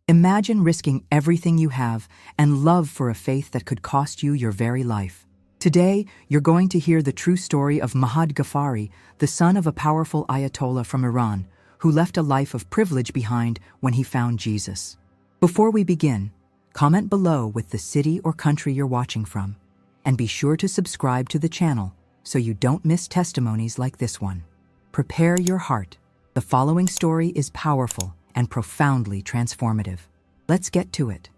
Imagine risking everything you have and love for a faith that could cost you your very life. Today, you're going to hear the true story of Mahad Ghaffari, the son of a powerful Ayatollah from Iran, who left a life of privilege behind when he found Jesus. Before we begin, comment below with the city or country you're watching from, and be sure to subscribe to the channel so you don't miss testimonies like this one. Prepare your heart. The following story is powerful and profoundly transformative. Let's get to it.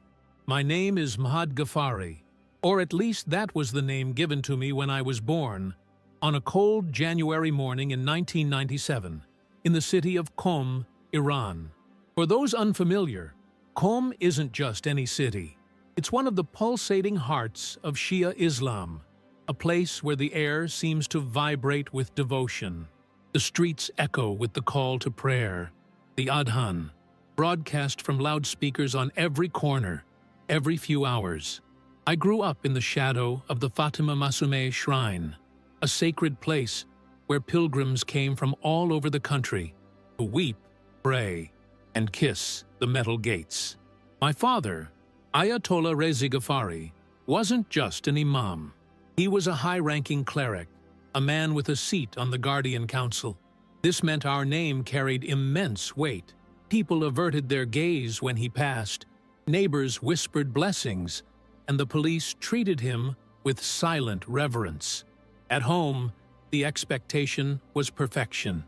My name is Mahad Ghaffari, or at least that was the name given to me when I was born, on a cold January morning in 1997, in the city of Qom, Iran. For those unfamiliar, Qom isn't just any city. It's one of the pulsating hearts of Shia Islam, a place where the air seems to vibrate with devotion. The streets echo with the call to prayer, the Adhan, broadcast from loudspeakers on every corner, every few hours. I grew up in the shadow of the Fatima Masumeh Shrine, a sacred place where pilgrims came from all over the country to weep, pray, and kiss the metal gates. My father, Ayatollah Reza Ghaffari, wasn't just an imam. He was a high-ranking cleric, a man with a seat on the Guardian Council. This meant our name carried immense weight. People averted their gaze when he passed, neighbors whispered blessings, and the police treated him with silent reverence. At home, the expectation was perfection.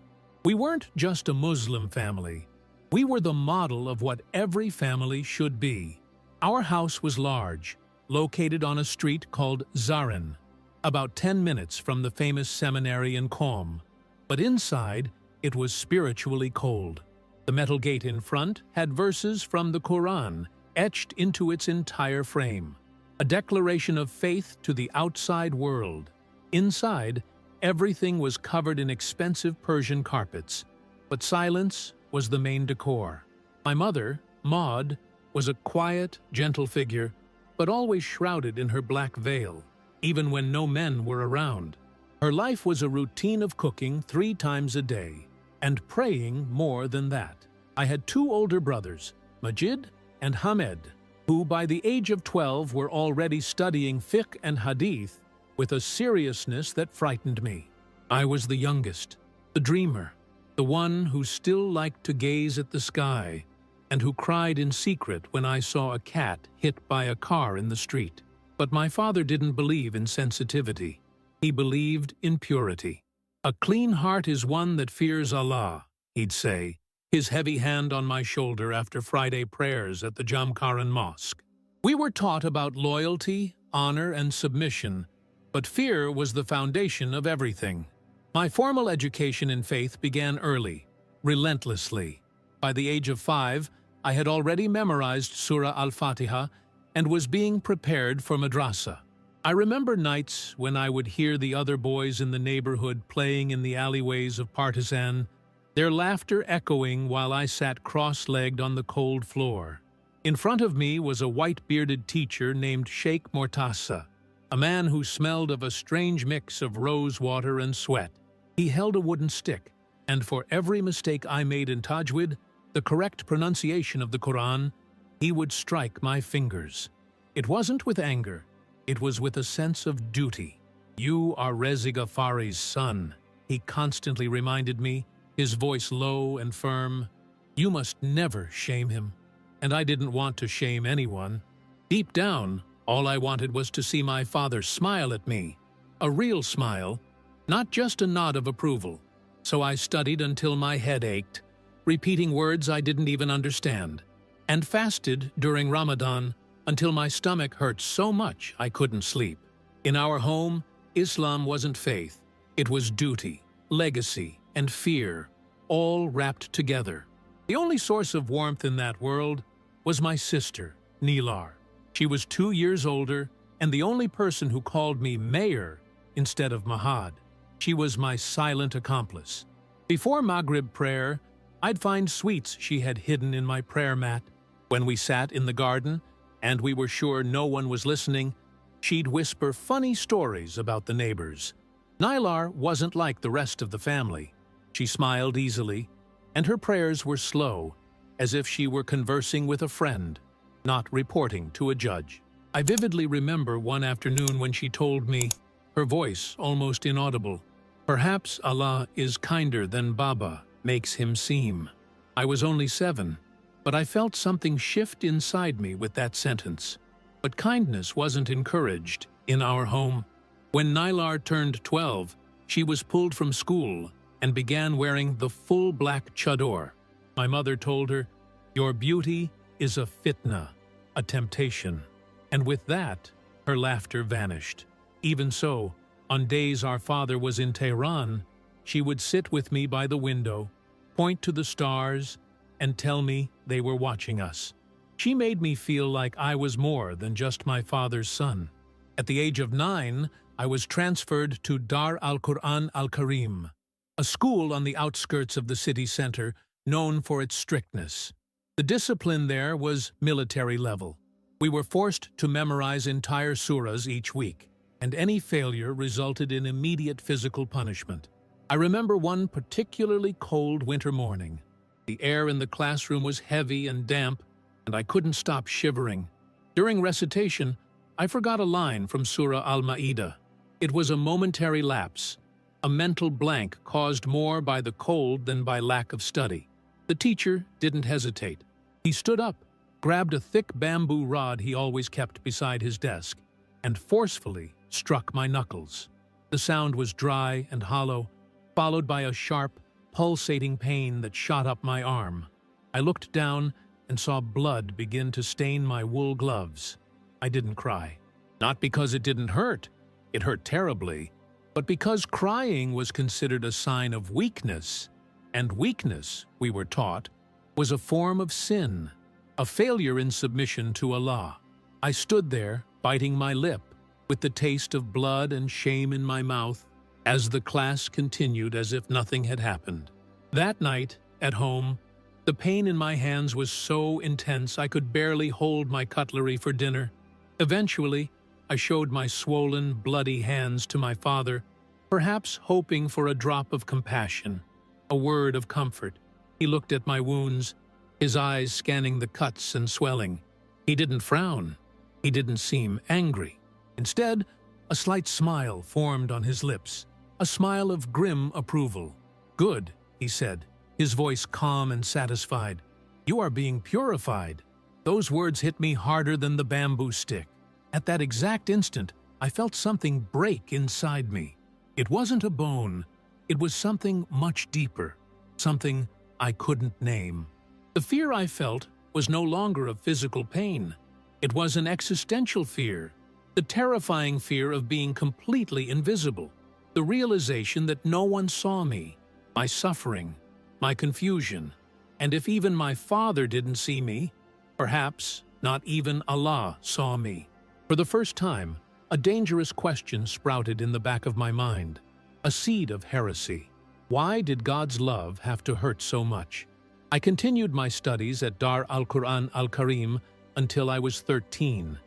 We weren't just a Muslim family. We were the model of what every family should be. Our house was large, located on a street called Zarin, about 10 minutes from the famous seminary in Qom. But inside, it was spiritually cold. The metal gate in front had verses from the Quran etched into its entire frame, a declaration of faith to the outside world. Inside, everything was covered in expensive Persian carpets, but silence was the main decor. My mother, Maud, was a quiet, gentle figure, but always shrouded in her black veil, even when no men were around. Her life was a routine of cooking 3 times a day, and praying more than that. I had 2 older brothers, Majid and Hamed, who by the age of 12 were already studying fiqh and hadith with a seriousness that frightened me. I was the youngest, the dreamer, the one who still liked to gaze at the sky, and who cried in secret when I saw a cat hit by a car in the street. But my father didn't believe in sensitivity. He believed in purity. "A clean heart is one that fears Allah," he'd say, his heavy hand on my shoulder after Friday prayers at the Jamkaran Mosque. We were taught about loyalty, honor, and submission, but fear was the foundation of everything. My formal education in faith began early, relentlessly. By the age of 5, I had already memorized Surah Al-Fatiha and was being prepared for madrasa. I remember nights when I would hear the other boys in the neighborhood playing in the alleyways of Partisan, their laughter echoing while I sat cross-legged on the cold floor. In front of me was a white-bearded teacher named Sheikh Mortasa, a man who smelled of a strange mix of rose water and sweat. He held a wooden stick, and for every mistake I made in Tajwid, the correct pronunciation of the Quran, he would strike my fingers. It wasn't with anger. It was with a sense of duty. "You are Reza Ghaffari's son," he constantly reminded me, his voice low and firm. "You must never shame him." And I didn't want to shame anyone. Deep down, all I wanted was to see my father smile at me. A real smile, not just a nod of approval. So I studied until my head ached, repeating words I didn't even understand, and fasted during Ramadan until my stomach hurt so much I couldn't sleep. In our home, Islam wasn't faith. It was duty, legacy, and fear, all wrapped together. The only source of warmth in that world was my sister, Nilar. She was 2 years older and the only person who called me Mayor instead of Mahad. She was my silent accomplice. Before Maghrib prayer, I'd find sweets she had hidden in my prayer mat. When we sat in the garden, and we were sure no one was listening, she'd whisper funny stories about the neighbors. Nilar wasn't like the rest of the family. She smiled easily, and her prayers were slow, as if she were conversing with a friend, not reporting to a judge. I vividly remember one afternoon when she told me, her voice almost inaudible, "Perhaps Allah is kinder than Baba makes him seem." I was only 7, but I felt something shift inside me with that sentence. But kindness wasn't encouraged in our home. When Nylar turned 12, she was pulled from school and began wearing the full black chador. My mother told her, "Your beauty is a fitna, a temptation." And with that, her laughter vanished. Even so, on days our father was in Tehran, she would sit with me by the window, point to the stars, and tell me they were watching us. She made me feel like I was more than just my father's son. At the age of 9, I was transferred to Dar al-Quran al-Karim, a school on the outskirts of the city center known for its strictness. The discipline there was military level. We were forced to memorize entire surahs each week, and any failure resulted in immediate physical punishment. I remember one particularly cold winter morning. The air in the classroom was heavy and damp, and I couldn't stop shivering. During recitation, I forgot a line from Surah Al-Ma'idah. It was a momentary lapse, a mental blank caused more by the cold than by lack of study. The teacher didn't hesitate. He stood up, grabbed a thick bamboo rod he always kept beside his desk, and forcefully struck my knuckles. The sound was dry and hollow, followed by a sharp, pulsating pain that shot up my arm. I looked down and saw blood begin to stain my wool gloves. I didn't cry. Not because it didn't hurt. It hurt terribly. But because crying was considered a sign of weakness, and weakness, we were taught, was a form of sin, a failure in submission to Allah. I stood there, biting my lip, with the taste of blood and shame in my mouth, as the class continued as if nothing had happened. That night, at home, the pain in my hands was so intense I could barely hold my cutlery for dinner. Eventually, I showed my swollen, bloody hands to my father, perhaps hoping for a drop of compassion, a word of comfort. He looked at my wounds, his eyes scanning the cuts and swelling. He didn't frown. He didn't seem angry. Instead, a slight smile formed on his lips, a smile of grim approval. "Good," he said, his voice calm and satisfied. "You are being purified." Those words hit me harder than the bamboo stick. At that exact instant, I felt something break inside me. It wasn't a bone. It was something much deeper, something I couldn't name. The fear I felt was no longer of physical pain. It was an existential fear, the terrifying fear of being completely invisible, the realization that no one saw me, my suffering, my confusion, and if even my father didn't see me, perhaps not even Allah saw me. For the first time, a dangerous question sprouted in the back of my mind, a seed of heresy. Why did God's love have to hurt so much? I continued my studies at Dar al-Quran al-Karim until I was 13,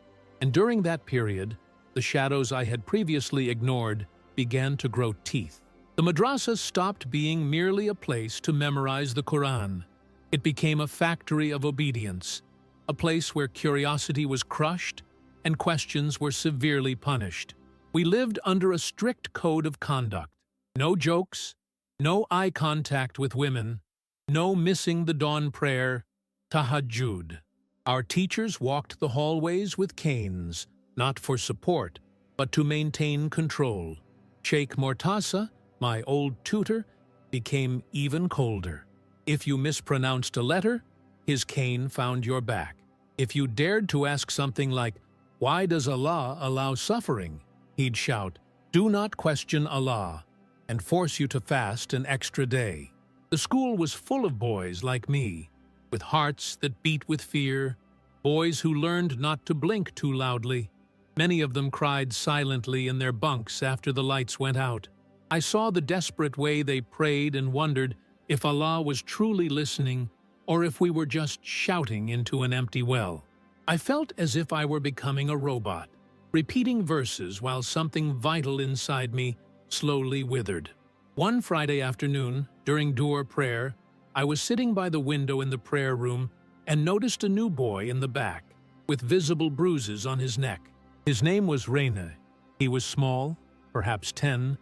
and during that period, the shadows I had previously ignored began to grow teeth. The madrasa stopped being merely a place to memorize the Quran. It became a factory of obedience, a place where curiosity was crushed and questions were severely punished. We lived under a strict code of conduct. No jokes, no eye contact with women, no missing the dawn prayer, tahajjud. Our teachers walked the hallways with canes, not for support, but to maintain control. Sheikh Mortasa, my old tutor, became even colder. If you mispronounced a letter, his cane found your back. If you dared to ask something like, "Why does Allah allow suffering?" he'd shout, "Do not question Allah," and force you to fast an extra day. The school was full of boys like me, with hearts that beat with fear, boys who learned not to blink too loudly. Many of them cried silently in their bunks after the lights went out. I saw the desperate way they prayed and wondered if Allah was truly listening or if we were just shouting into an empty well. I felt as if I were becoming a robot, repeating verses while something vital inside me slowly withered. One Friday afternoon, during Duhur prayer, I was sitting by the window in the prayer room and noticed a new boy in the back, with visible bruises on his neck. His name was Reina. He was small, perhaps 10,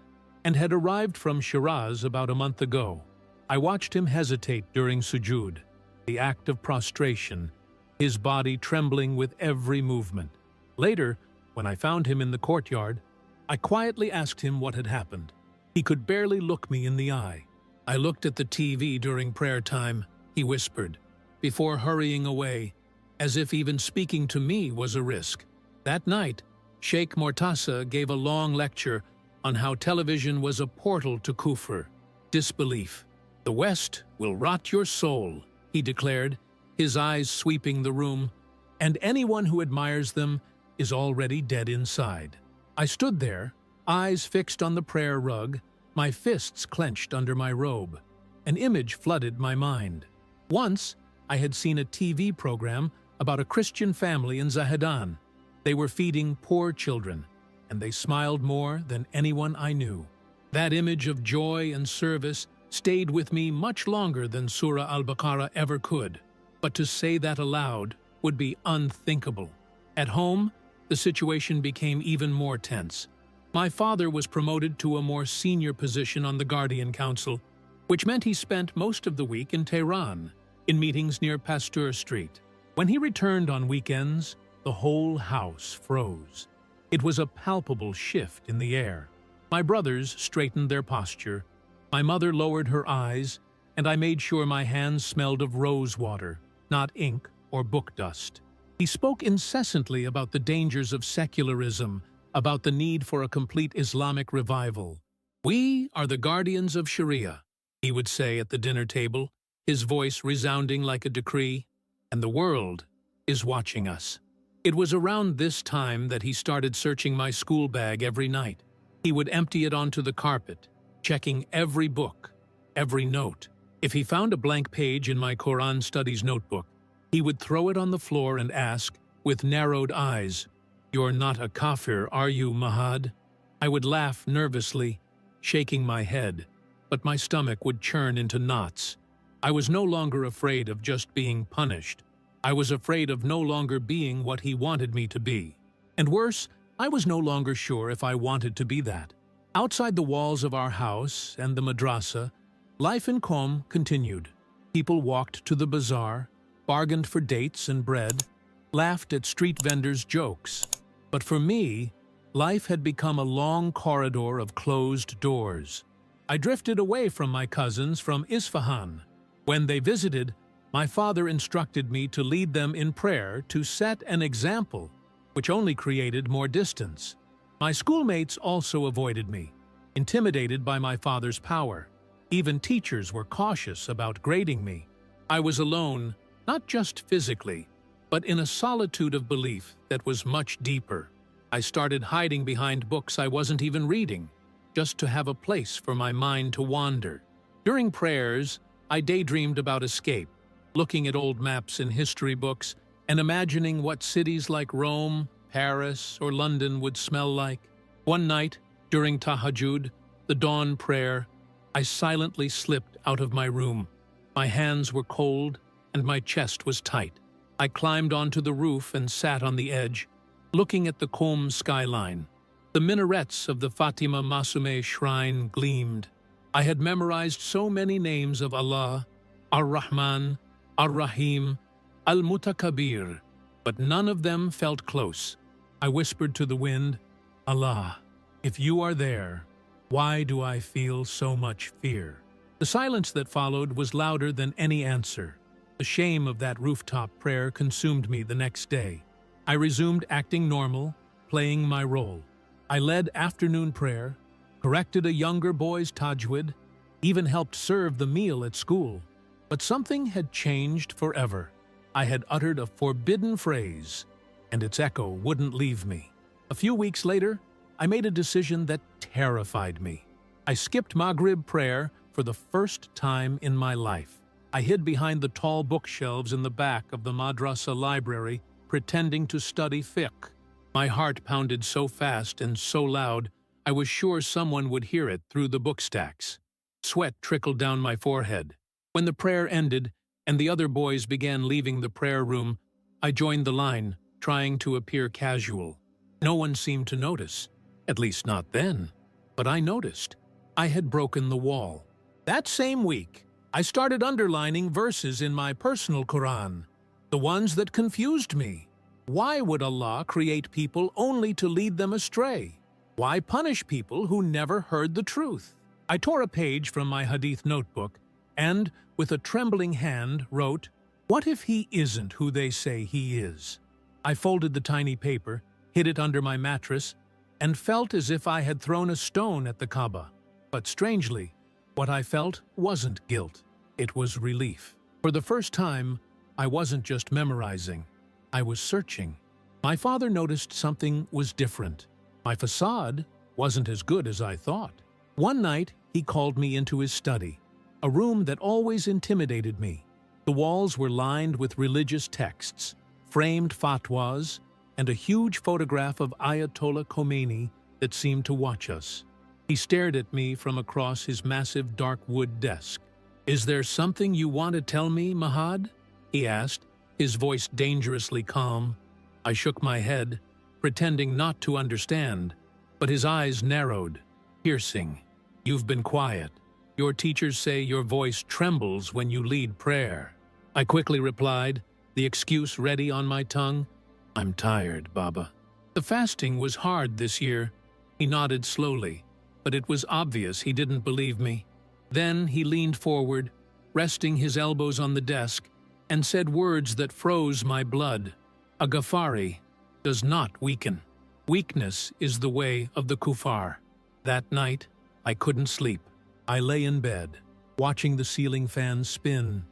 and had arrived from Shiraz about a month ago. I watched him hesitate during sujood, the act of prostration, his body trembling with every movement. Later, when I found him in the courtyard, I quietly asked him what had happened. He could barely look me in the eye. "I looked at the TV during prayer time," he whispered, before hurrying away, as if even speaking to me was a risk. That night, Sheikh Mortasa gave a long lecture on how television was a portal to kufr, disbelief. "The West will rot your soul," he declared, his eyes sweeping the room, "and anyone who admires them is already dead inside." I stood there, eyes fixed on the prayer rug, my fists clenched under my robe. An image flooded my mind. Once, I had seen a TV program about a Christian family in Zahedan. They were feeding poor children, and they smiled more than anyone I knew. That image of joy and service stayed with me much longer than Surah Al-Baqarah ever could. But to say that aloud would be unthinkable. At home, the situation became even more tense. My father was promoted to a more senior position on the Guardian Council, which meant he spent most of the week in Tehran, in meetings near Pasteur Street. When he returned on weekends, the whole house froze. It was a palpable shift in the air. My brothers straightened their posture, my mother lowered her eyes, and I made sure my hands smelled of rose water, not ink or book dust. He spoke incessantly about the dangers of secularism, about the need for a complete Islamic revival. "We are the guardians of Sharia," he would say at the dinner table, his voice resounding like a decree, "and the world is watching us." It was around this time that he started searching my school bag every night. He would empty it onto the carpet, checking every book, every note. If he found a blank page in my Quran studies notebook, he would throw it on the floor and ask, with narrowed eyes, "You're not a kafir, are you, Mahad?" I would laugh nervously, shaking my head, but my stomach would churn into knots. I was no longer afraid of just being punished. I was afraid of no longer being what he wanted me to be. And worse, I was no longer sure if I wanted to be that. Outside the walls of our house and the madrasa, life in Qom continued. People walked to the bazaar, bargained for dates and bread, laughed at street vendors' jokes. But for me, life had become a long corridor of closed doors. I drifted away from my cousins from Isfahan. When they visited, my father instructed me to lead them in prayer to set an example, which only created more distance. My schoolmates also avoided me, intimidated by my father's power. Even teachers were cautious about grading me. I was alone, not just physically, but in a solitude of belief that was much deeper. I started hiding behind books I wasn't even reading, just to have a place for my mind to wander. During prayers, I daydreamed about escape, looking at old maps in history books and imagining what cities like Rome, Paris, or London would smell like. One night, during Tahajjud, the dawn prayer, I silently slipped out of my room. My hands were cold and my chest was tight. I climbed onto the roof and sat on the edge, looking at the Qom skyline. The minarets of the Fatima Masume shrine gleamed. I had memorized so many names of Allah, Ar-Rahman, Ar-Rahim, Al-Mutakabir, but none of them felt close. I whispered to the wind, "Allah, if you are there, why do I feel so much fear?" The silence that followed was louder than any answer. The shame of that rooftop prayer consumed me the next day. I resumed acting normal, playing my role. I led afternoon prayer, corrected a younger boy's tajwid, even helped serve the meal at school. But something had changed forever. I had uttered a forbidden phrase, and its echo wouldn't leave me. A few weeks later, I made a decision that terrified me. I skipped Maghrib prayer for the first time in my life. I hid behind the tall bookshelves in the back of the madrasa library, pretending to study fiqh. My heart pounded so fast and so loud, I was sure someone would hear it through the book stacks. Sweat trickled down my forehead. When the prayer ended and the other boys began leaving the prayer room, I joined the line, trying to appear casual. No one seemed to notice, at least not then. But I noticed. I had broken the wall. That same week, I started underlining verses in my personal Quran, the ones that confused me. Why would Allah create people only to lead them astray? Why punish people who never heard the truth? I tore a page from my hadith notebook and, with a trembling hand, wrote, "What if he isn't who they say he is?" I folded the tiny paper, hid it under my mattress, and felt as if I had thrown a stone at the Kaaba. But strangely, what I felt wasn't guilt. It was relief. For the first time, I wasn't just memorizing. I was searching. My father noticed something was different. My facade wasn't as good as I thought. One night, he called me into his study, a room that always intimidated me. The walls were lined with religious texts, framed fatwas, and a huge photograph of Ayatollah Khomeini that seemed to watch us. He stared at me from across his massive dark wood desk. "Is there something you want to tell me, Mahad?" he asked, his voice dangerously calm. I shook my head, pretending not to understand, but his eyes narrowed, piercing. "You've been quiet. Your teachers say your voice trembles when you lead prayer." I quickly replied, the excuse ready on my tongue, "I'm tired, Baba." The fasting was hard this year. He nodded slowly, but it was obvious he didn't believe me. Then he leaned forward, resting his elbows on the desk, and said words that froze my blood. "A Ghafari does not weaken. Weakness is the way of the kuffar." That night, I couldn't sleep. I lay in bed, watching the ceiling fan spin,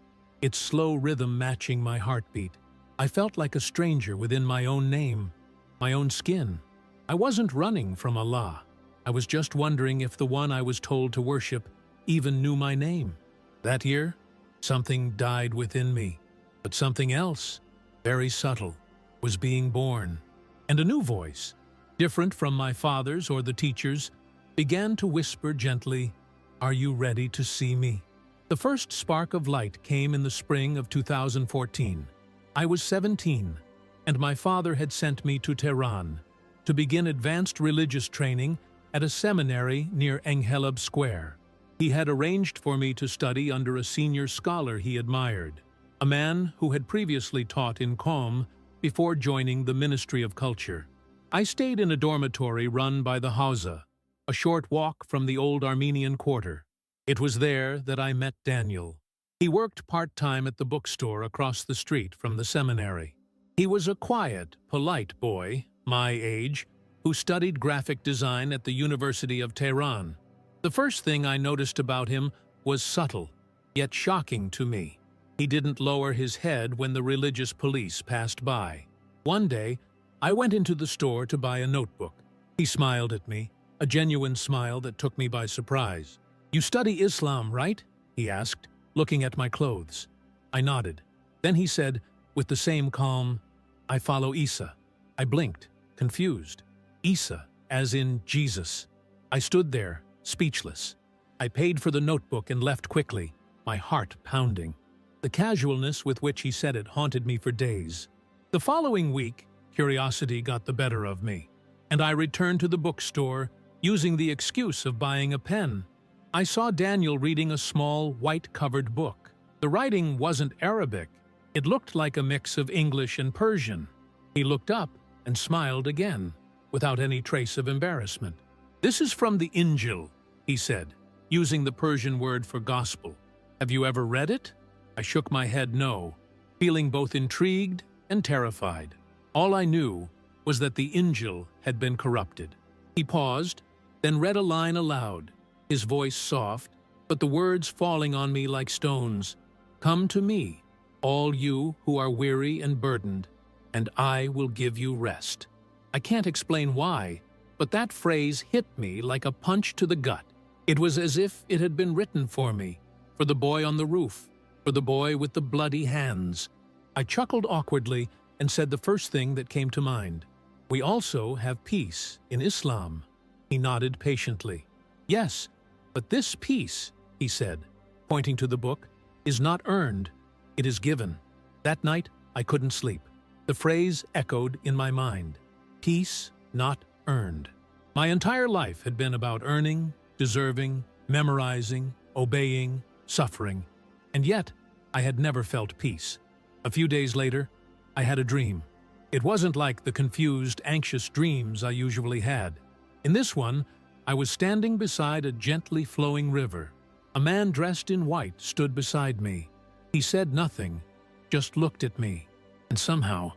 its slow rhythm matching my heartbeat. I felt like a stranger within my own name, my own skin. I wasn't running from Allah. I was just wondering if the one I was told to worship even knew my name. That year, something died within me, but something else, very subtle, was being born. And a new voice, different from my father's or the teacher's, began to whisper gently, "Are you ready to see me?" The first spark of light came in the spring of 2014. I was 17, and my father had sent me to Tehran to begin advanced religious training at a seminary near Enghelab Square. He had arranged for me to study under a senior scholar he admired, a man who had previously taught in Qom before joining the Ministry of Culture. I stayed in a dormitory run by the Hausa, a short walk from the old Armenian quarter. It was there that I met Daniel. He worked part-time at the bookstore across the street from the seminary. He was a quiet, polite boy, my age, who studied graphic design at the University of Tehran. The first thing I noticed about him was subtle, yet shocking to me. He didn't lower his head when the religious police passed by. One day, I went into the store to buy a notebook. He smiled at me, a genuine smile that took me by surprise. "You study Islam, right?" he asked, looking at my clothes. I nodded. Then he said, with the same calm, "I follow Isa." I blinked, confused. Isa, as in Jesus. I stood there, speechless. I paid for the notebook and left quickly, my heart pounding. The casualness with which he said it haunted me for days. The following week, curiosity got the better of me, and I returned to the bookstore, using the excuse of buying a pen. I saw Daniel reading a small, white-covered book. The writing wasn't Arabic. It looked like a mix of English and Persian. He looked up and smiled again, without any trace of embarrassment. "This is from the Injil," he said, using the Persian word for gospel. "Have you ever read it?" I shook my head no, feeling both intrigued and terrified. All I knew was that the Injil had been corrupted. He paused, then read a line aloud, his voice soft, but the words falling on me like stones. "Come to me, all you who are weary and burdened, and I will give you rest." I can't explain why, but that phrase hit me like a punch to the gut. It was as if it had been written for me, for the boy on the roof, for the boy with the bloody hands. I chuckled awkwardly and said the first thing that came to mind. "We also have peace in Islam." He nodded patiently. "Yes, but this peace," he said, pointing to the book, is not earned, it is given. That night, I couldn't sleep. The phrase echoed in my mind. Peace not earned. My entire life had been about earning, deserving, memorizing, obeying, suffering. And yet, I had never felt peace. A few days later, I had a dream. It wasn't like the confused, anxious dreams I usually had. In this one, I was standing beside a gently flowing river. A man dressed in white stood beside me. He said nothing, just looked at me. And somehow,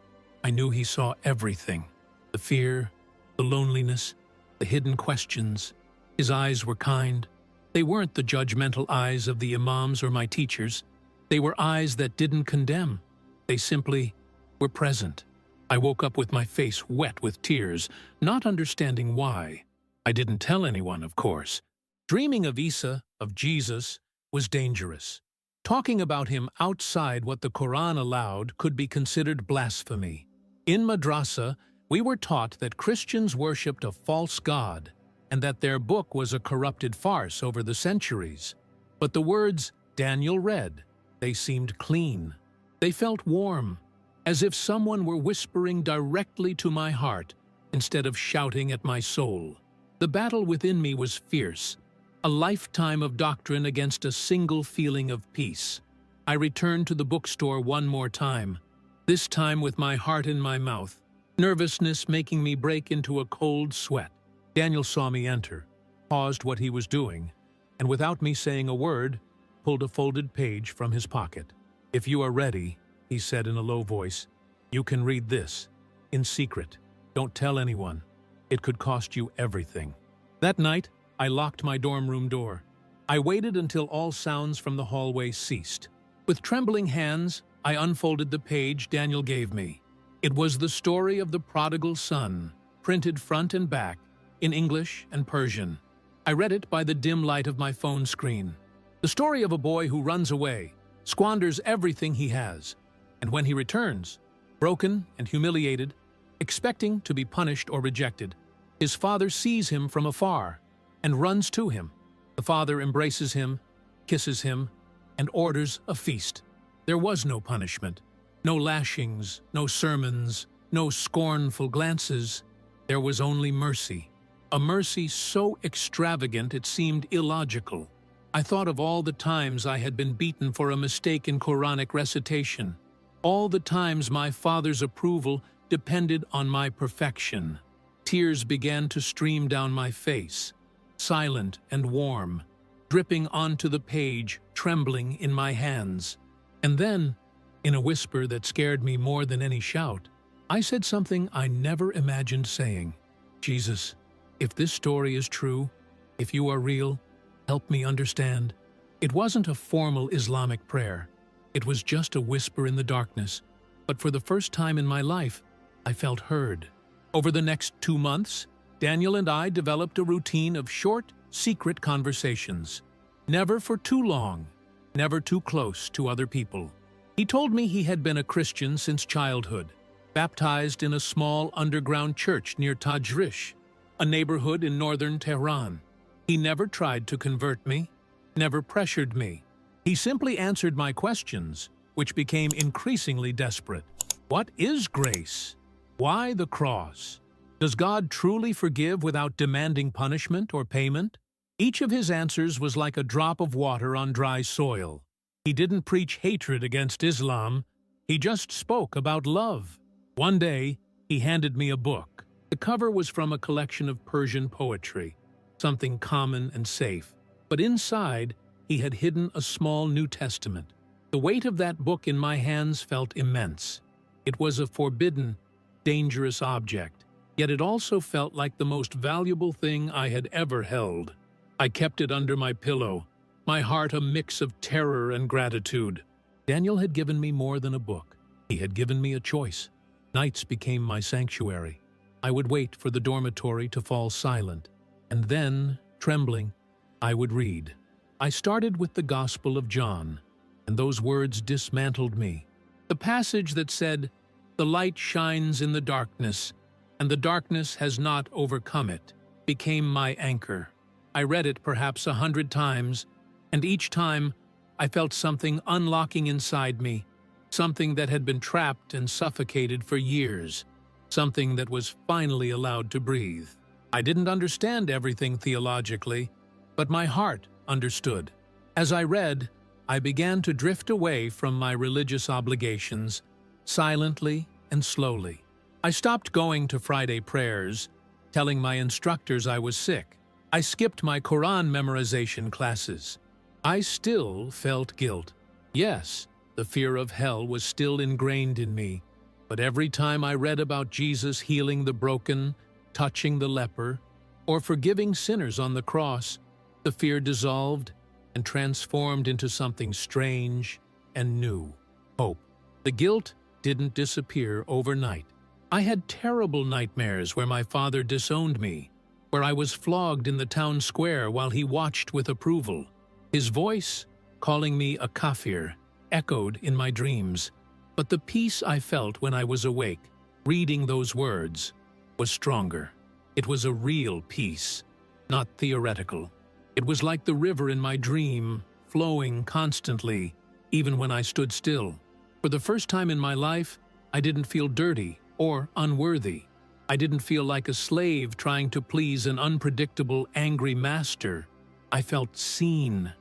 I knew he saw everything. The fear, the loneliness, the hidden questions. His eyes were kind. They weren't the judgmental eyes of the imams or my teachers. They were eyes that didn't condemn. They simply were present. I woke up with my face wet with tears, not understanding why. I didn't tell anyone, of course. Dreaming of Isa, of Jesus, was dangerous. Talking about him outside what the Quran allowed could be considered blasphemy. In madrasa, we were taught that Christians worshipped a false god and that their book was a corrupted farce over the centuries. But the words Daniel read, they seemed clean. They felt warm, as if someone were whispering directly to my heart instead of shouting at my soul. The battle within me was fierce, a lifetime of doctrine against a single feeling of peace. I returned to the bookstore one more time, this time with my heart in my mouth, nervousness making me break into a cold sweat. Daniel saw me enter, paused what he was doing, and without me saying a word, pulled a folded page from his pocket. "If you are ready," he said in a low voice, "you can read this, in secret. Don't tell anyone. It could cost you everything." That night, I locked my dorm room door. I waited until all sounds from the hallway ceased. With trembling hands, I unfolded the page Daniel gave me. It was the story of the prodigal son, printed front and back, in English and Persian. I read it by the dim light of my phone screen. The story of a boy who runs away, squanders everything he has, and when he returns, broken and humiliated, expecting to be punished or rejected, his father sees him from afar and runs to him. The father embraces him, kisses him, and orders a feast. There was no punishment, no lashings, no sermons, no scornful glances. There was only mercy. A mercy so extravagant it seemed illogical. I thought of all the times I had been beaten for a mistake in Quranic recitation, all the times my father's approval depended on my perfection. Tears began to stream down my face, silent and warm, dripping onto the page, trembling in my hands. And then, in a whisper that scared me more than any shout, I said something I never imagined saying. "Jesus, if this story is true, if you are real, help me understand." It wasn't a formal Islamic prayer. It was just a whisper in the darkness. But for the first time in my life, I felt heard. Over the next 2 months, Daniel and I developed a routine of short, secret conversations. Never for too long, never too close to other people. He told me he had been a Christian since childhood, baptized in a small underground church near Tajrish, a neighborhood in northern Tehran. He never tried to convert me, never pressured me. He simply answered my questions, which became increasingly desperate. What is grace? Why the cross? Does God truly forgive without demanding punishment or payment? Each of his answers was like a drop of water on dry soil. He didn't preach hatred against Islam. He just spoke about love. One day, he handed me a book. The cover was from a collection of Persian poetry, something common and safe. But inside, he had hidden a small New Testament. The weight of that book in my hands felt immense. It was a forbidden, dangerous object, yet it also felt like the most valuable thing I had ever held. I kept it under my pillow, my heart a mix of terror and gratitude. Daniel had given me more than a book. He had given me a choice. Nights became my sanctuary. I would wait for the dormitory to fall silent, and then, trembling, I would read. I started with the Gospel of John, and those words dismantled me. The passage that said, "The light shines in the darkness, and the darkness has not overcome it," became my anchor. I read it perhaps 100 times, and each time I felt something unlocking inside me, something that had been trapped and suffocated for years, something that was finally allowed to breathe. I didn't understand everything theologically, but my heart understood. As I read, I began to drift away from my religious obligations, silently and slowly. I stopped going to Friday prayers, telling my instructors I was sick. I skipped my Quran memorization classes. I still felt guilt. Yes, the fear of hell was still ingrained in me, but every time I read about Jesus healing the broken, touching the leper, or forgiving sinners on the cross, the fear dissolved and transformed into something strange and new: hope. The guilt didn't disappear overnight. I had terrible nightmares where my father disowned me, where I was flogged in the town square while he watched with approval. His voice, calling me a kafir, echoed in my dreams, but the peace I felt when I was awake, reading those words, was stronger. It was a real peace, not theoretical. It was like the river in my dream, flowing constantly, even when I stood still. For the first time in my life, I didn't feel dirty or unworthy. I didn't feel like a slave trying to please an unpredictable, angry master. I felt seen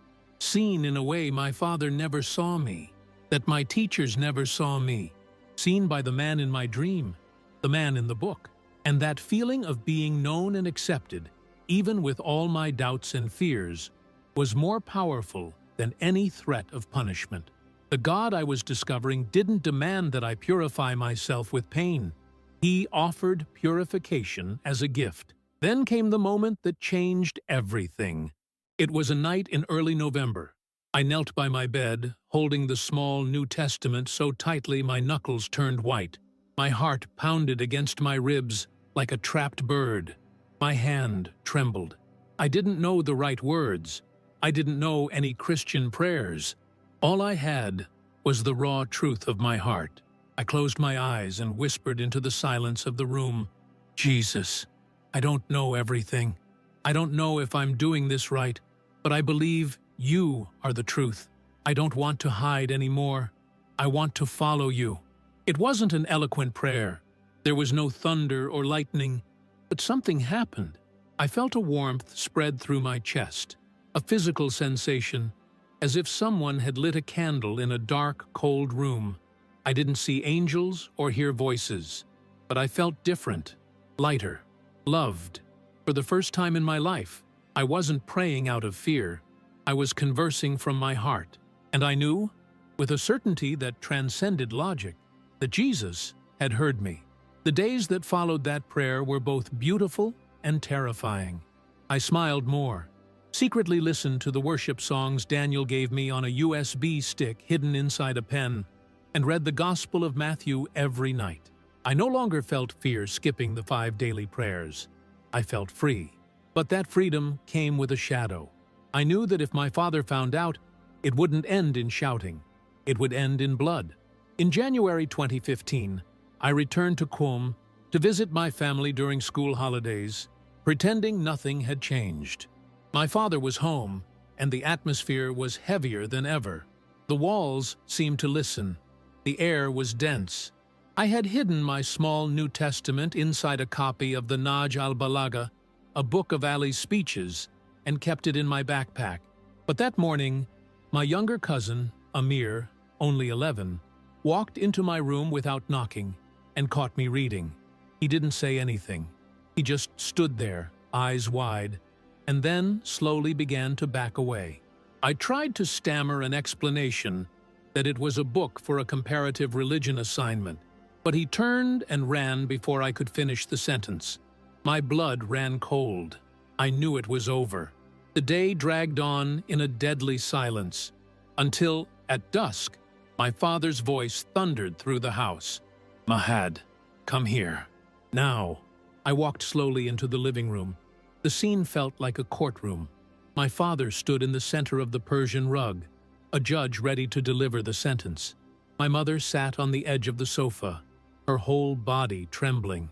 in a way my father never saw me, that my teachers never saw me, seen by the man in my dream, the man in the book. And that feeling of being known and accepted, even with all my doubts and fears, was more powerful than any threat of punishment. The God I was discovering didn't demand that I purify myself with pain. He offered purification as a gift. Then came the moment that changed everything. It was a night in early November. I knelt by my bed, holding the small New Testament so tightly my knuckles turned white. My heart pounded against my ribs like a trapped bird. My hand trembled. I didn't know the right words. I didn't know any Christian prayers. All I had was the raw truth of my heart. I closed my eyes and whispered into the silence of the room, "Jesus, I don't know everything. I don't know if I'm doing this right, but I believe you are the truth. I don't want to hide anymore. I want to follow you." It wasn't an eloquent prayer. There was no thunder or lightning, but something happened. I felt a warmth spread through my chest, a physical sensation, as if someone had lit a candle in a dark, cold room. I didn't see angels or hear voices, but I felt different, lighter, loved. For the first time in my life, I wasn't praying out of fear. I was conversing from my heart, and I knew, with a certainty that transcended logic, that Jesus had heard me. The days that followed that prayer were both beautiful and terrifying. I smiled more, secretly listened to the worship songs Daniel gave me on a USB stick hidden inside a pen, and read the Gospel of Matthew every night. I no longer felt fear skipping the 5 daily prayers. I felt free. But that freedom came with a shadow. I knew that if my father found out, it wouldn't end in shouting. It would end in blood. In January 2015, I returned to Qom to visit my family during school holidays, pretending nothing had changed. My father was home, and the atmosphere was heavier than ever. The walls seemed to listen. The air was dense. I had hidden my small New Testament inside a copy of the Nahj al-Balagha, a book of Ali's speeches, and kept it in my backpack. But that morning, my younger cousin, Amir, only 11, walked into my room without knocking and caught me reading. He didn't say anything. He just stood there, eyes wide, and then slowly began to back away. I tried to stammer an explanation that it was a book for a comparative religion assignment, but he turned and ran before I could finish the sentence. My blood ran cold. I knew it was over. The day dragged on in a deadly silence, until, at dusk, my father's voice thundered through the house. "Mahad, come here." Now. I walked slowly into the living room. The scene felt like a courtroom. My father stood in the center of the Persian rug, a judge ready to deliver the sentence. My mother sat on the edge of the sofa, her whole body trembling.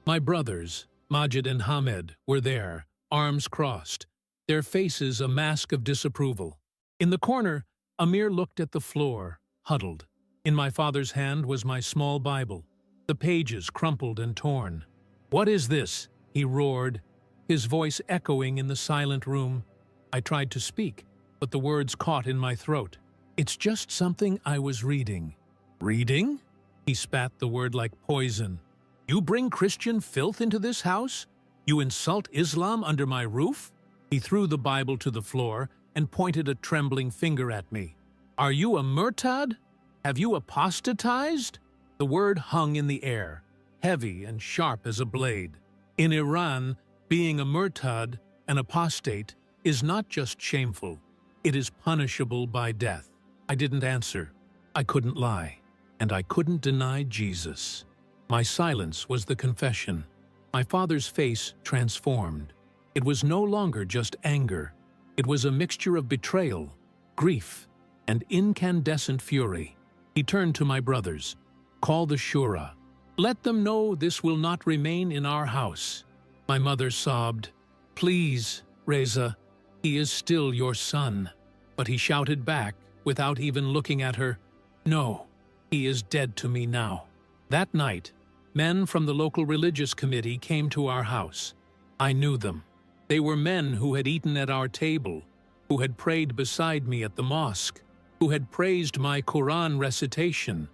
My brothers, Majid and Hamed, were there, arms crossed, their faces a mask of disapproval. In the corner, Amir looked at the floor, huddled. In my father's hand was my small Bible, the pages crumpled and torn. "What is this?" he roared, his voice echoing in the silent room. I tried to speak, but the words caught in my throat. "It's just something I was reading." "Reading?" He spat the word like poison. "You bring Christian filth into this house? You insult Islam under my roof?" He threw the Bible to the floor and pointed a trembling finger at me. "Are you a murtad? Have you apostatized?" The word hung in the air, heavy and sharp as a blade. In Iran, being a murtad, an apostate, is not just shameful, it is punishable by death. I didn't answer. I couldn't lie, and I couldn't deny Jesus. My silence was the confession. My father's face transformed. It was no longer just anger. It was a mixture of betrayal, grief, and incandescent fury. He turned to my brothers. "Call the Shura. Let them know this will not remain in our house." My mother sobbed. "Please, Reza, he is still your son." But he shouted back, without even looking at her, "No, he is dead to me now." That night, men from the local religious committee came to our house. I knew them. They were men who had eaten at our table, who had prayed beside me at the mosque, who had praised my Quran recitation.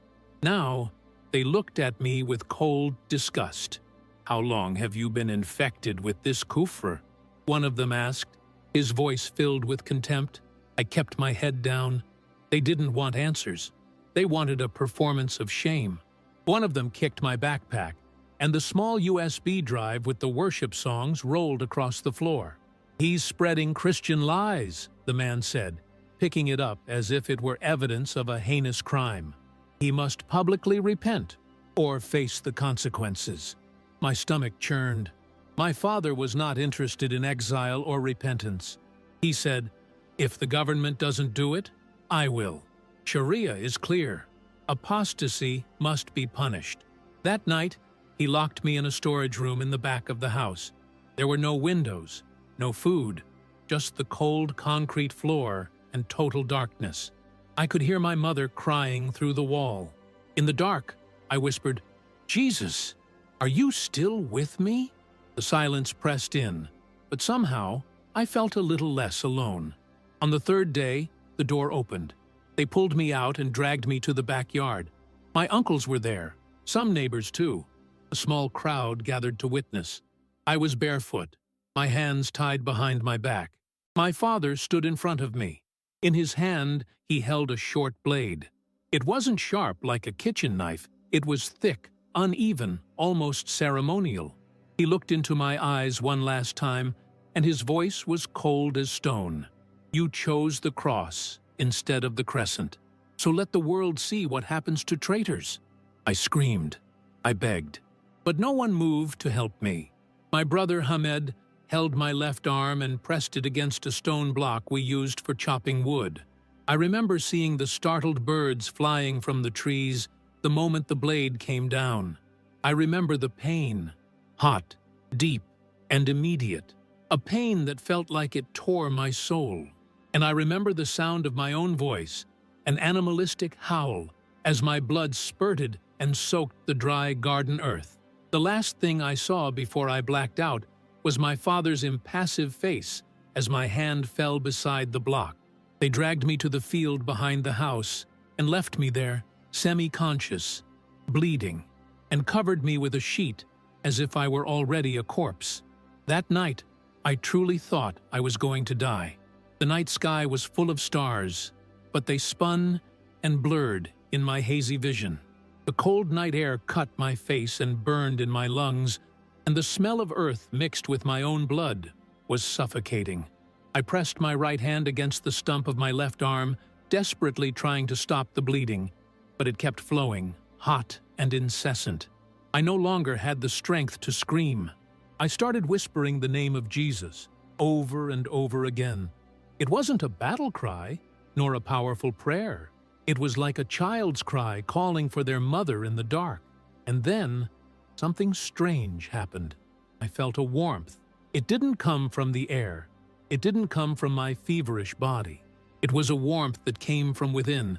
Now, they looked at me with cold disgust. "How long have you been infected with this kufr?" one of them asked, his voice filled with contempt. I kept my head down. They didn't want answers. They wanted a performance of shame. One of them kicked my backpack, and the small USB drive with the worship songs rolled across the floor. "He's spreading Christian lies," the man said, picking it up as if it were evidence of a heinous crime. "He must publicly repent or face the consequences." My stomach churned. My father was not interested in exile or repentance. He said, "If the government doesn't do it, I will. Sharia is clear. Apostasy must be punished." That night, he locked me in a storage room in the back of the house. There were no windows, no food, just the cold concrete floor and total darkness. I could hear my mother crying through the wall. In the dark, I whispered, "Jesus, are you still with me?" The silence pressed in, but somehow I felt a little less alone. On the third day, the door opened. They pulled me out and dragged me to the backyard. My uncles were there, some neighbors too. A small crowd gathered to witness. I was barefoot, my hands tied behind my back. My father stood in front of me. In his hand, he held a short blade. It wasn't sharp like a kitchen knife. It was thick, uneven, almost ceremonial. He looked into my eyes one last time, and his voice was cold as stone. "You chose the cross instead of the crescent, so let the world see what happens to traitors." I screamed. I begged. But no one moved to help me. My brother Hamed held my left arm and pressed it against a stone block we used for chopping wood. I remember seeing the startled birds flying from the trees the moment the blade came down. I remember the pain, hot, deep, and immediate, a pain that felt like it tore my soul. And I remember the sound of my own voice, an animalistic howl, as my blood spurted and soaked the dry garden earth. The last thing I saw before I blacked out was my father's impassive face as my hand fell beside the block. They dragged me to the field behind the house and left me there, semi-conscious, bleeding, and covered me with a sheet as if I were already a corpse. That night, I truly thought I was going to die. The night sky was full of stars, but they spun and blurred in my hazy vision. The cold night air cut my face and burned in my lungs, and the smell of earth mixed with my own blood was suffocating. I pressed my right hand against the stump of my left arm, desperately trying to stop the bleeding, but it kept flowing, hot and incessant. I no longer had the strength to scream. I started whispering the name of Jesus, over and over again. It wasn't a battle cry, nor a powerful prayer. It was like a child's cry calling for their mother in the dark. And then, something strange happened. I felt a warmth. It didn't come from the air. It didn't come from my feverish body. It was a warmth that came from within,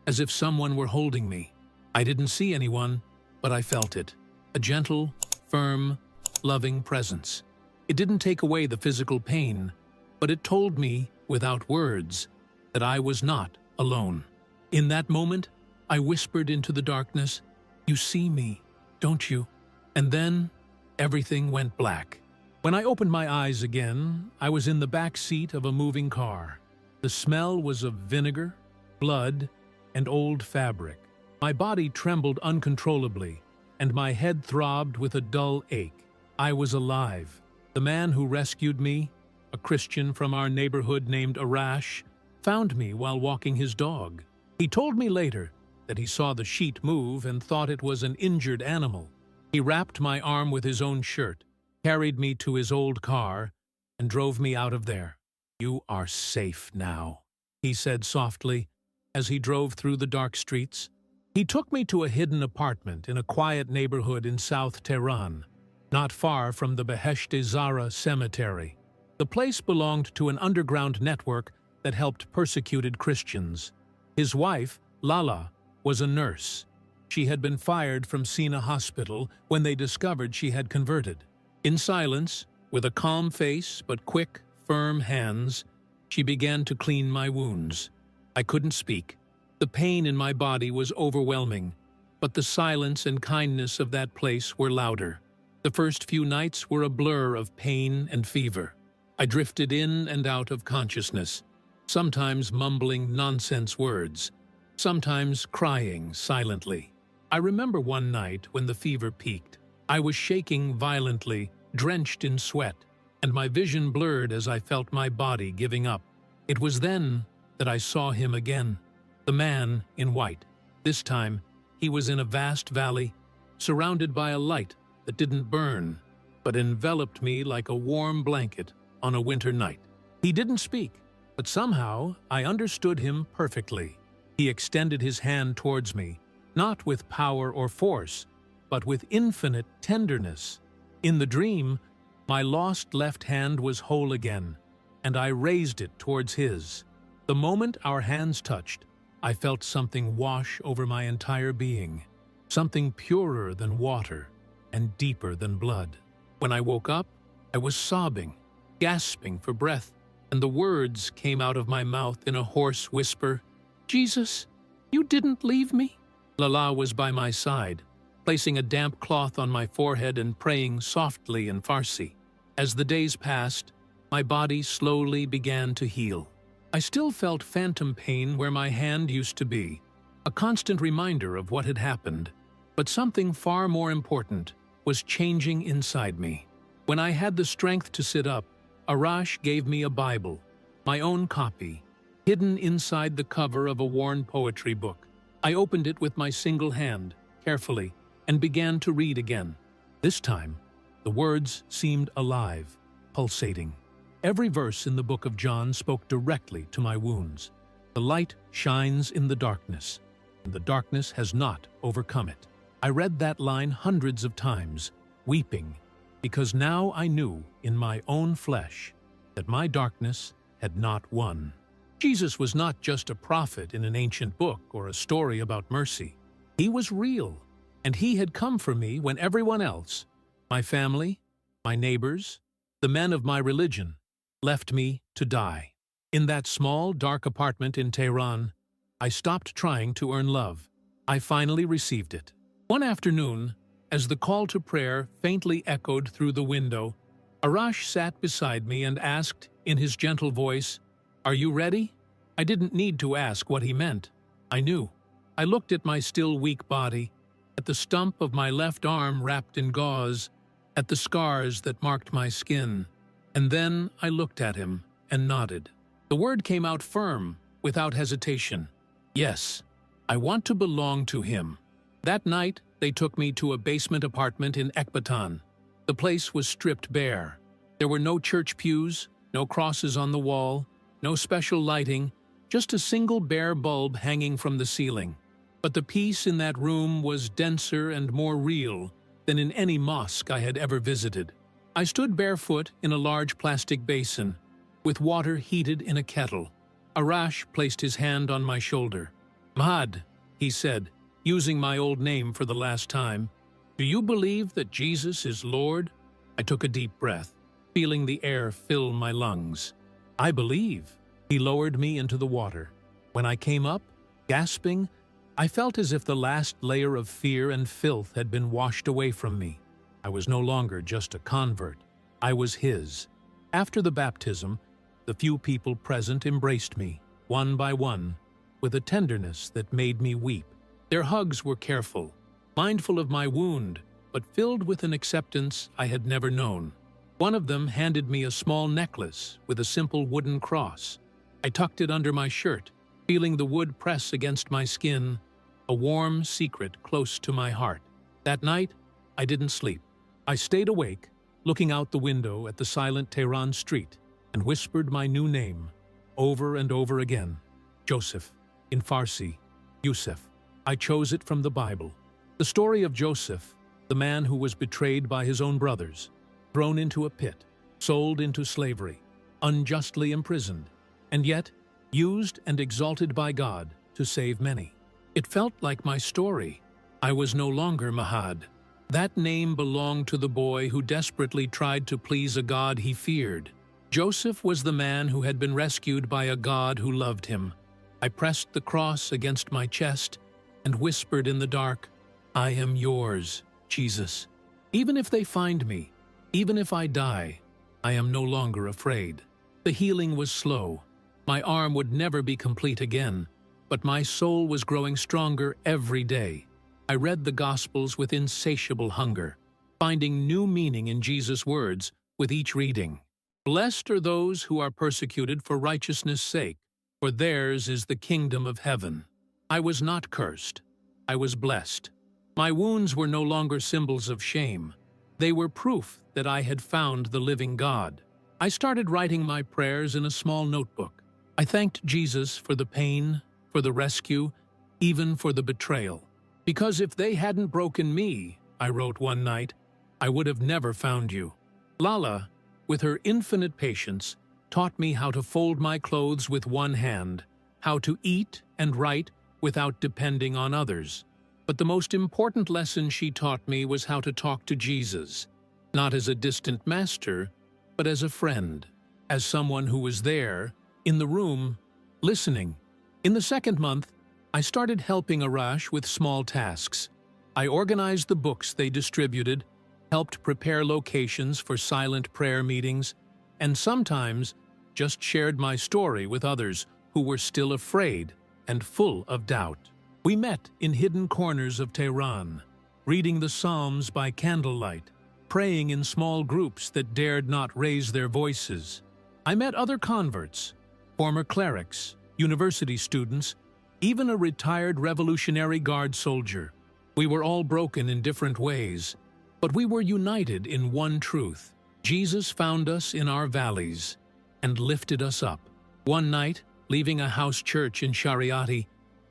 as if someone were holding me. I didn't see anyone, but I felt it. A gentle, firm, loving presence. It didn't take away the physical pain, but it told me, without words, that I was not alone. In that moment, I whispered into the darkness, "You see me, don't you?" And then, everything went black. When I opened my eyes again, I was in the back seat of a moving car. The smell was of vinegar, blood, and old fabric. My body trembled uncontrollably, and my head throbbed with a dull ache. I was alive. The man who rescued me, a Christian from our neighborhood named Arash, found me while walking his dog. He told me later that he saw the sheet move and thought it was an injured animal. He wrapped my arm with his own shirt, carried me to his old car, and drove me out of there. "You are safe now," he said softly as he drove through the dark streets. He took me to a hidden apartment in a quiet neighborhood in South Tehran, not far from the Behesht-e Zahra cemetery. The place belonged to an underground network that helped persecuted Christians. His wife, Lala, was a nurse. She had been fired from Sina Hospital when they discovered she had converted. In silence, with a calm face but quick, firm hands, she began to clean my wounds. I couldn't speak. The pain in my body was overwhelming, but the silence and kindness of that place were louder. The first few nights were a blur of pain and fever. I drifted in and out of consciousness, sometimes mumbling nonsense words, sometimes crying silently. I remember one night when the fever peaked. I was shaking violently, drenched in sweat, and my vision blurred as I felt my body giving up. It was then that I saw him again, the man in white. This time, he was in a vast valley, surrounded by a light that didn't burn, but enveloped me like a warm blanket on a winter night. He didn't speak, but somehow I understood him perfectly. He extended his hand towards me, not with power or force, but with infinite tenderness. In the dream, my lost left hand was whole again, and I raised it towards his. The moment our hands touched, I felt something wash over my entire being, something purer than water and deeper than blood. When I woke up, I was sobbing, gasping for breath, and the words came out of my mouth in a hoarse whisper, "Jesus, you didn't leave me?" Lala was by my side, placing a damp cloth on my forehead and praying softly in Farsi. As the days passed, my body slowly began to heal. I still felt phantom pain where my hand used to be, a constant reminder of what had happened. But something far more important was changing inside me. When I had the strength to sit up, Arash gave me a Bible, my own copy, hidden inside the cover of a worn poetry book. I opened it with my single hand, carefully, and began to read again. This time, the words seemed alive, pulsating. Every verse in the book of John spoke directly to my wounds. The light shines in the darkness, and the darkness has not overcome it. I read that line hundreds of times, weeping, because now I knew in my own flesh that my darkness had not won. Jesus was not just a prophet in an ancient book or a story about mercy. He was real, and he had come for me when everyone else, my family, my neighbors, the men of my religion, left me to die. In that small, dark apartment in Tehran, I stopped trying to earn love. I finally received it. One afternoon, as the call to prayer faintly echoed through the window, Arash sat beside me and asked, in his gentle voice, "Are you ready?" I didn't need to ask what he meant. I knew. I looked at my still weak body, at the stump of my left arm wrapped in gauze, at the scars that marked my skin. And then I looked at him and nodded. The word came out firm, without hesitation. Yes, I want to belong to him. That night, they took me to a basement apartment in Ekbatan. The place was stripped bare. There were no church pews, no crosses on the wall, no special lighting, just a single bare bulb hanging from the ceiling. But the peace in that room was denser and more real than in any mosque I had ever visited. I stood barefoot in a large plastic basin, with water heated in a kettle. Arash placed his hand on my shoulder. "Mahad," he said, using my old name for the last time, "do you believe that Jesus is Lord?" I took a deep breath, feeling the air fill my lungs. "I believe." He lowered me into the water. When I came up, gasping, I felt as if the last layer of fear and filth had been washed away from me. I was no longer just a convert. I was his. After the baptism, the few people present embraced me, one by one, with a tenderness that made me weep. Their hugs were careful, mindful of my wound, but filled with an acceptance I had never known. One of them handed me a small necklace with a simple wooden cross. I tucked it under my shirt, feeling the wood press against my skin, a warm secret close to my heart. That night, I didn't sleep. I stayed awake, looking out the window at the silent Tehran street, and whispered my new name, over and over again. Joseph, in Farsi, Yusuf. I chose it from the Bible. The story of Joseph, the man who was betrayed by his own brothers, thrown into a pit, sold into slavery, unjustly imprisoned, and yet used and exalted by God to save many. It felt like my story. I was no longer Mahad. That name belonged to the boy who desperately tried to please a God he feared. Joseph was the man who had been rescued by a God who loved him. I pressed the cross against my chest and whispered in the dark, "I am yours, Jesus. Even if they find me, even if I die, I am no longer afraid." The healing was slow. My arm would never be complete again, but my soul was growing stronger every day. I read the Gospels with insatiable hunger, finding new meaning in Jesus' words with each reading. "Blessed are those who are persecuted for righteousness' sake, for theirs is the kingdom of heaven." I was not cursed. I was blessed. My wounds were no longer symbols of shame. They were proof that I had found the living God. I started writing my prayers in a small notebook. I thanked Jesus for the pain, for the rescue, even for the betrayal. "Because if they hadn't broken me," I wrote one night, "I would have never found you." Lala, with her infinite patience, taught me how to fold my clothes with one hand, how to eat and write without depending on others. But the most important lesson she taught me was how to talk to Jesus, not as a distant master, but as a friend, as someone who was there, in the room, listening. In the second month, I started helping Arash with small tasks. I organized the books they distributed, helped prepare locations for silent prayer meetings, and sometimes just shared my story with others who were still afraid and full of doubt. We met in hidden corners of Tehran, reading the Psalms by candlelight, praying in small groups that dared not raise their voices. I met other converts, former clerics, university students, even a retired Revolutionary Guard soldier. We were all broken in different ways, but we were united in one truth. Jesus found us in our valleys and lifted us up. One night, leaving a house church in Shariati,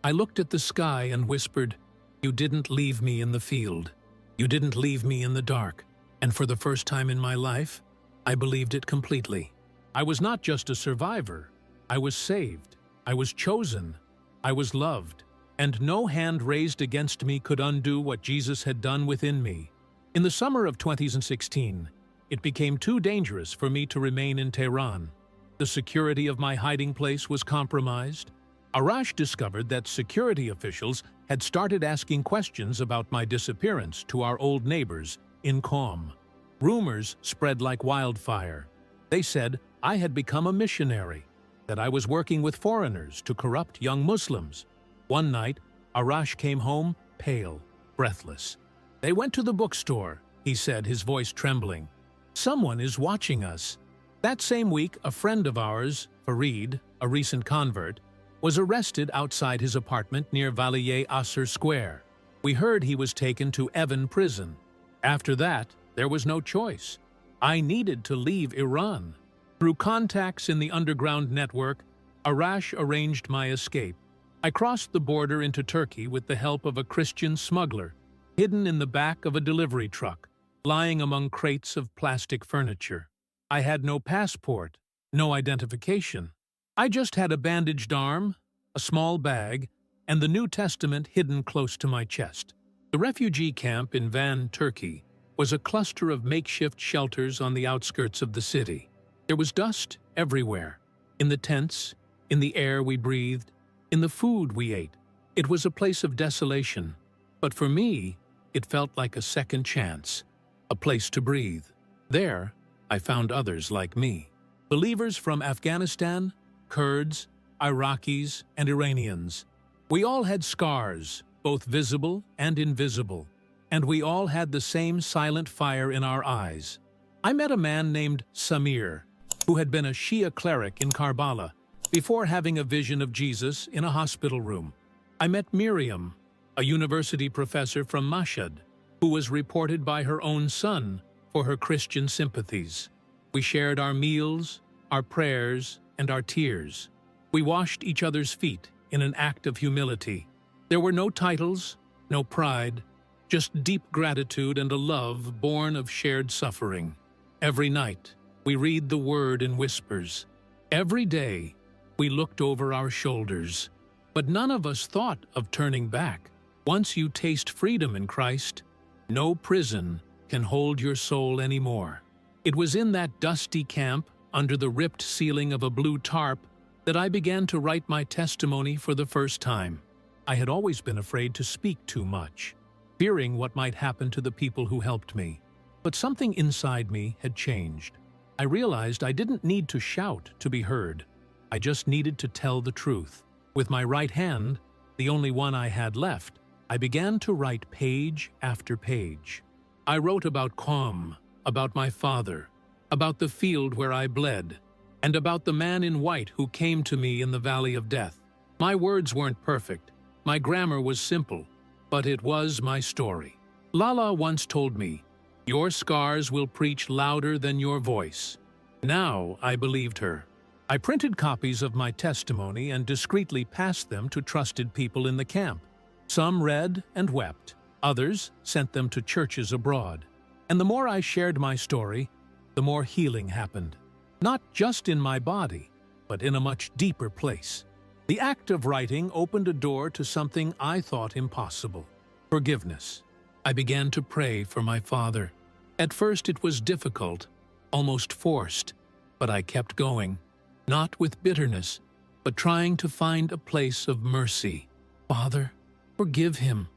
I looked at the sky and whispered, "You didn't leave me in the field. You didn't leave me in the dark." And for the first time in my life, I believed it completely. I was not just a survivor. I was saved. I was chosen. I was loved. And no hand raised against me could undo what Jesus had done within me. In the summer of 2016, it became too dangerous for me to remain in Tehran. The security of my hiding place was compromised. Arash discovered that security officials had started asking questions about my disappearance to our old neighbors in Qom. Rumors spread like wildfire. They said I had become a missionary, that I was working with foreigners to corrupt young Muslims. One night, Arash came home, pale, breathless. "They went to the bookstore," he said, his voice trembling. "Someone is watching us." That same week, a friend of ours, Farid, a recent convert, was arrested outside his apartment near Valier Asr Square. We heard he was taken to Evin prison. After that, there was no choice. I needed to leave Iran. Through contacts in the underground network, Arash arranged my escape. I crossed the border into Turkey with the help of a Christian smuggler, hidden in the back of a delivery truck, lying among crates of plastic furniture. I had no passport, no identification. I just had a bandaged arm, a small bag, and the New Testament hidden close to my chest. The refugee camp in Van, Turkey, was a cluster of makeshift shelters on the outskirts of the city. There was dust everywhere, in the tents, in the air we breathed, in the food we ate. It was a place of desolation, but for me, it felt like a second chance, a place to breathe. There, I found others like me, believers from Afghanistan, Kurds, Iraqis, and Iranians. We all had scars, both visible and invisible, and we all had the same silent fire in our eyes. I met a man named Samir, who had been a Shia cleric in Karbala, before having a vision of Jesus in a hospital room. I met Miriam, a university professor from Mashhad, who was reported by her own son for her Christian sympathies. We shared our meals, our prayers, and our tears. We washed each other's feet in an act of humility. There were no titles, no pride, just deep gratitude and a love born of shared suffering. Every night, we read the Word in whispers. Every day, we looked over our shoulders. But none of us thought of turning back. Once you taste freedom in Christ, no prison can hold your soul anymore. It was in that dusty camp, under the ripped ceiling of a blue tarp, that I began to write my testimony for the first time. I had always been afraid to speak too much, fearing what might happen to the people who helped me. But something inside me had changed. I realized I didn't need to shout to be heard. I just needed to tell the truth. With my right hand, the only one I had left, I began to write page after page. I wrote about Qom, about my father, about the field where I bled, and about the man in white who came to me in the valley of death. My words weren't perfect, my grammar was simple, but it was my story. Lala once told me, "Your scars will preach louder than your voice." Now I believed her. I printed copies of my testimony and discreetly passed them to trusted people in the camp. Some read and wept, others sent them to churches abroad. And the more I shared my story, the more healing happened. Not just in my body, but in a much deeper place. The act of writing opened a door to something I thought impossible: forgiveness. I began to pray for my father. At first it was difficult, almost forced, but I kept going. Not with bitterness, but trying to find a place of mercy. "Father, forgive him,"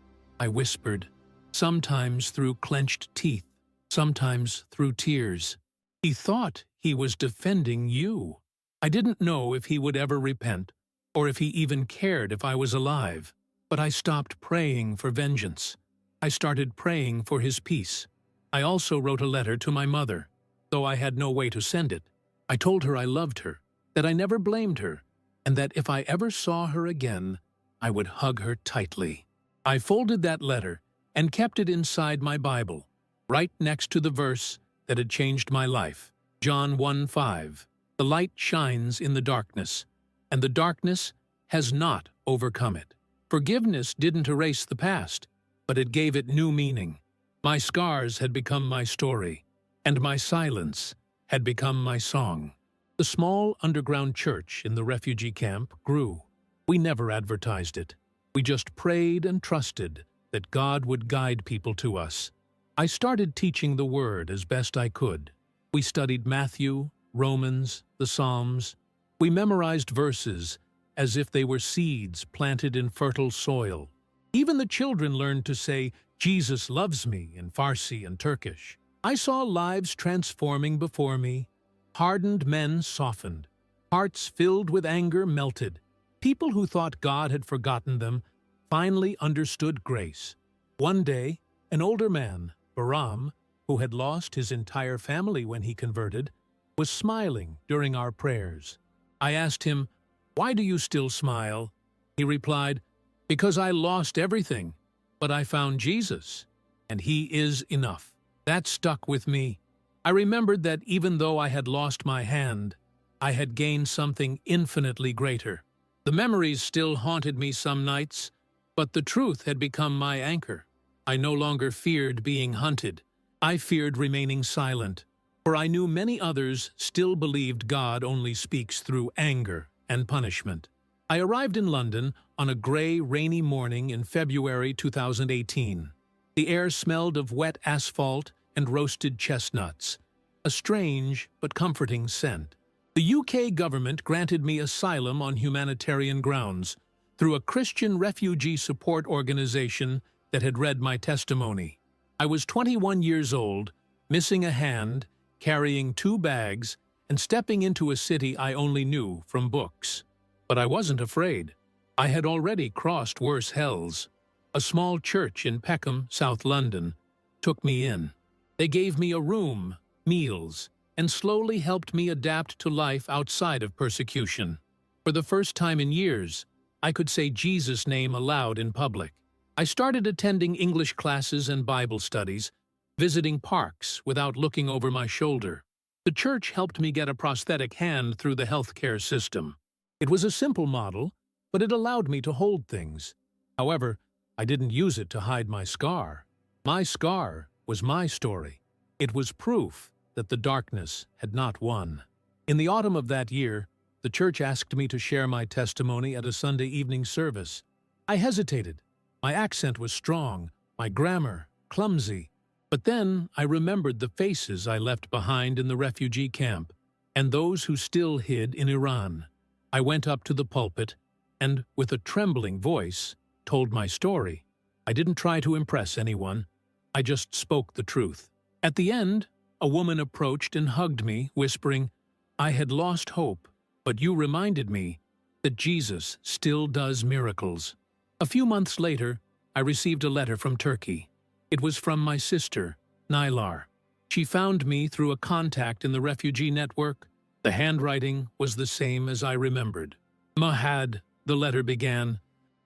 I whispered, sometimes through clenched teeth, sometimes through tears. He thought he was defending you. I didn't know if he would ever repent, or if he even cared if I was alive. But I stopped praying for vengeance. I started praying for his peace. I also wrote a letter to my mother, though I had no way to send it. I told her I loved her, that I never blamed her, and that if I ever saw her again, I would hug her tightly. I folded that letter and kept it inside my Bible, right next to the verse that had changed my life. John 1:5. The light shines in the darkness, and the darkness has not overcome it. Forgiveness didn't erase the past, but it gave it new meaning. My scars had become my story, and my silence had become my song. The small underground church in the refugee camp grew. We never advertised it. We just prayed and trusted that God would guide people to us. I started teaching the Word as best I could. We studied Matthew, Romans, the Psalms. We memorized verses as if they were seeds planted in fertile soil. Even the children learned to say, "Jesus loves me," in Farsi and Turkish. I saw lives transforming before me. Hardened men softened. Hearts filled with anger melted. People who thought God had forgotten them finally understood grace. One day, an older man, Baram, who had lost his entire family when he converted, was smiling during our prayers. I asked him, "Why do you still smile?" He replied, "Because I lost everything, but I found Jesus, and He is enough." That stuck with me. I remembered that even though I had lost my hand, I had gained something infinitely greater. The memories still haunted me some nights, but the truth had become my anchor. I no longer feared being hunted. I feared remaining silent, for I knew many others still believed God only speaks through anger, and punishment. I arrived in London on a grey, rainy morning in February 2018. The air smelled of wet asphalt and roasted chestnuts, a strange but comforting scent. The UK government granted me asylum on humanitarian grounds through a Christian refugee support organization that had read my testimony. I was 21 years old, missing a hand, carrying 2 bags, and stepping into a city I only knew from books. But I wasn't afraid. I had already crossed worse hells. A small church in Peckham, South London, took me in. They gave me a room, meals, and slowly helped me adapt to life outside of persecution. For the first time in years, I could say Jesus' name aloud in public. I started attending English classes and Bible studies, visiting parks without looking over my shoulder. The church helped me get a prosthetic hand through the healthcare system. It was a simple model, but it allowed me to hold things. However, I didn't use it to hide my scar. My scar was my story. It was proof that the darkness had not won. In the autumn of that year, the church asked me to share my testimony at a Sunday evening service. I hesitated. My accent was strong, my grammar clumsy. But then I remembered the faces I left behind in the refugee camp and those who still hid in Iran. I went up to the pulpit and, with a trembling voice, told my story. I didn't try to impress anyone. I just spoke the truth. At the end, a woman approached and hugged me, whispering, "I had lost hope, but you reminded me that Jesus still does miracles." A few months later, I received a letter from Turkey. It was from my sister, Nylar. She found me through a contact in the refugee network. The handwriting was the same as I remembered. "Mahad," the letter began,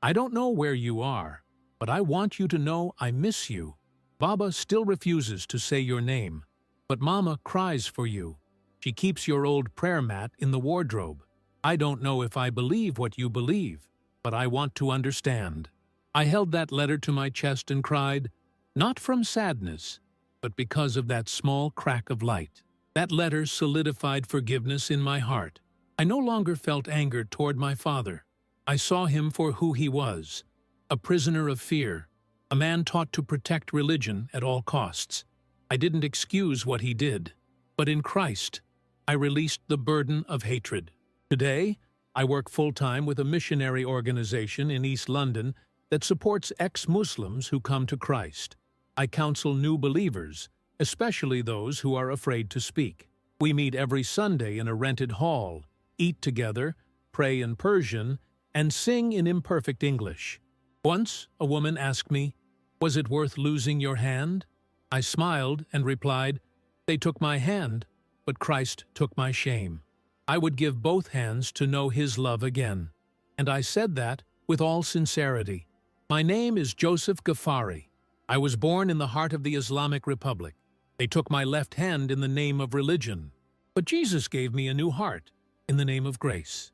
"I don't know where you are, but I want you to know I miss you. Baba still refuses to say your name, but Mama cries for you. She keeps your old prayer mat in the wardrobe. I don't know if I believe what you believe, but I want to understand." I held that letter to my chest and cried, not from sadness, but because of that small crack of light. That letter solidified forgiveness in my heart. I no longer felt anger toward my father. I saw him for who he was, a prisoner of fear, a man taught to protect religion at all costs. I didn't excuse what he did, but in Christ, I released the burden of hatred. Today, I work full-time with a missionary organization in East London that supports ex-Muslims who come to Christ. I counsel new believers, especially those who are afraid to speak. We meet every Sunday in a rented hall, eat together, pray in Persian, and sing in imperfect English. Once, a woman asked me, "Was it worth losing your hand?" I smiled and replied, "They took my hand, but Christ took my shame. I would give both hands to know His love again." And I said that with all sincerity. My name is Joseph Ghaffari. I was born in the heart of the Islamic Republic. They took my left hand in the name of religion. But Jesus gave me a new heart in the name of grace.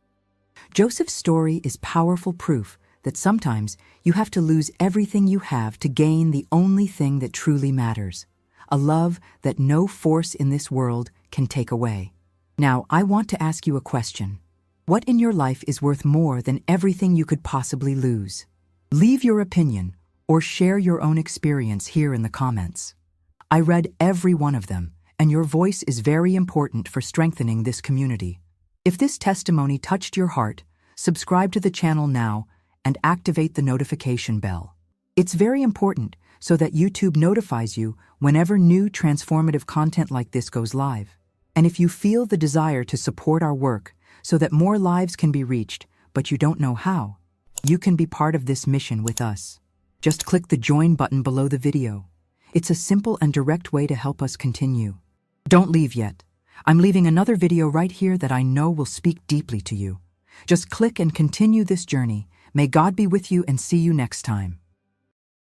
Joseph's story is powerful proof that sometimes you have to lose everything you have to gain the only thing that truly matters, a love that no force in this world can take away. Now, I want to ask you a question. What in your life is worth more than everything you could possibly lose? Leave your opinion or share your own experience here in the comments. I read every one of them, and your voice is very important for strengthening this community. If this testimony touched your heart, subscribe to the channel now and activate the notification bell. It's very important so that YouTube notifies you whenever new transformative content like this goes live. And if you feel the desire to support our work so that more lives can be reached, but you don't know how, you can be part of this mission with us. Just click the join button below the video. It's a simple and direct way to help us continue. Don't leave yet. I'm leaving another video right here that I know will speak deeply to you. Just click and continue this journey. May God be with you and see you next time.